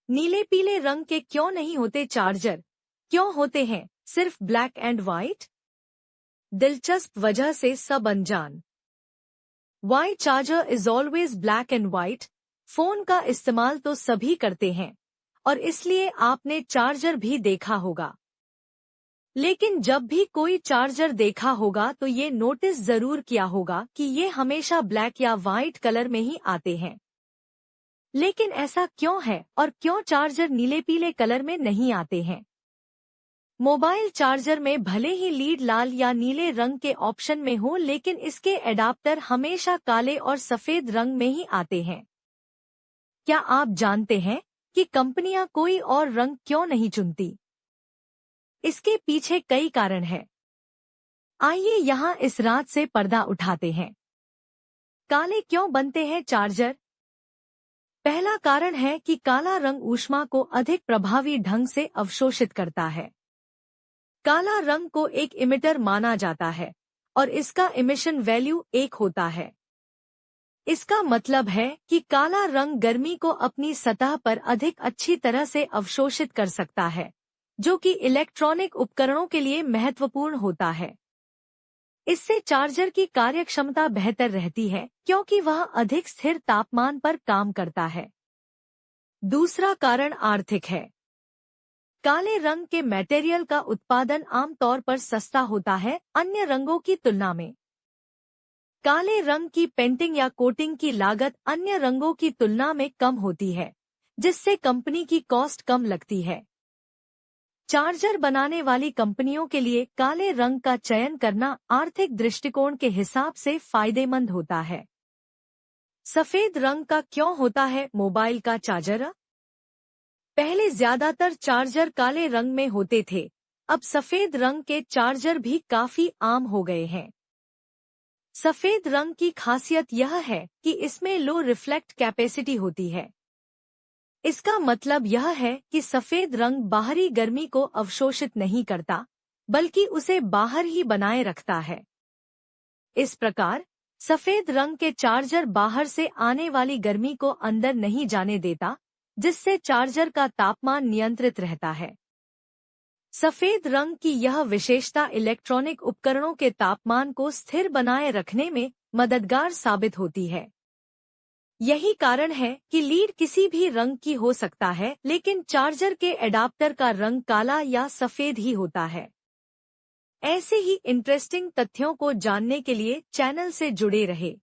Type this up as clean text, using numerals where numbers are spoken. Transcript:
नीले पीले रंग के क्यों नहीं होते चार्जर? क्यों होते हैं सिर्फ ब्लैक एंड व्हाइट? दिलचस्प वजह से सब अनजान। Why charger is always black and white? Phone का इस्तेमाल तो सभी करते हैं और इसलिए आपने चार्जर भी देखा होगा। लेकिन जब भी कोई चार्जर देखा होगा तो ये नोटिस जरूर किया होगा कि ये हमेशा ब्लैक या व्हाइट कलर में ही आते हैं। लेकिन ऐसा क्यों है और क्यों चार्जर नीले पीले कलर में नहीं आते हैं? मोबाइल चार्जर में भले ही लीड लाल या नीले रंग के ऑप्शन में हो, लेकिन इसके एडाप्टर हमेशा काले और सफेद रंग में ही आते हैं। क्या आप जानते हैं कि कंपनियां कोई और रंग क्यों नहीं चुनती? इसके पीछे कई कारण हैं। आइए यहाँ इस रात से पर्दा उठाते हैं। काले क्यों बनते हैं चार्जर? पहला कारण है कि काला रंग ऊष्मा को अधिक प्रभावी ढंग से अवशोषित करता है। काला रंग को एक इमिटर माना जाता है और इसका इमिशन वैल्यू 1 होता है। इसका मतलब है कि काला रंग गर्मी को अपनी सतह पर अधिक अच्छी तरह से अवशोषित कर सकता है, जो कि इलेक्ट्रॉनिक उपकरणों के लिए महत्वपूर्ण होता है। इससे चार्जर की कार्यक्षमता बेहतर रहती है क्योंकि वह अधिक स्थिर तापमान पर काम करता है। दूसरा कारण आर्थिक है। काले रंग के मटेरियल का उत्पादन आमतौर पर सस्ता होता है अन्य रंगों की तुलना में। काले रंग की पेंटिंग या कोटिंग की लागत अन्य रंगों की तुलना में कम होती है, जिससे कंपनी की कॉस्ट कम लगती है। चार्जर बनाने वाली कंपनियों के लिए काले रंग का चयन करना आर्थिक दृष्टिकोण के हिसाब से फायदेमंद होता है। सफेद रंग का क्यों होता है मोबाइल का चार्जर? पहले ज्यादातर चार्जर काले रंग में होते थे, अब सफेद रंग के चार्जर भी काफी आम हो गए हैं। सफेद रंग की खासियत यह है कि इसमें लो रिफ्लेक्ट कैपेसिटी होती है। इसका मतलब यह है कि सफेद रंग बाहरी गर्मी को अवशोषित नहीं करता, बल्कि उसे बाहर ही बनाए रखता है। इस प्रकार सफेद रंग के चार्जर बाहर से आने वाली गर्मी को अंदर नहीं जाने देता, जिससे चार्जर का तापमान नियंत्रित रहता है। सफेद रंग की यह विशेषता इलेक्ट्रॉनिक उपकरणों के तापमान को स्थिर बनाए रखने में मददगार साबित होती है। यही कारण है कि लीड किसी भी रंग की हो सकता है, लेकिन चार्जर के एडाप्टर का रंग काला या सफेद ही होता है। ऐसे ही इंटरेस्टिंग तथ्यों को जानने के लिए चैनल से जुड़े रहे।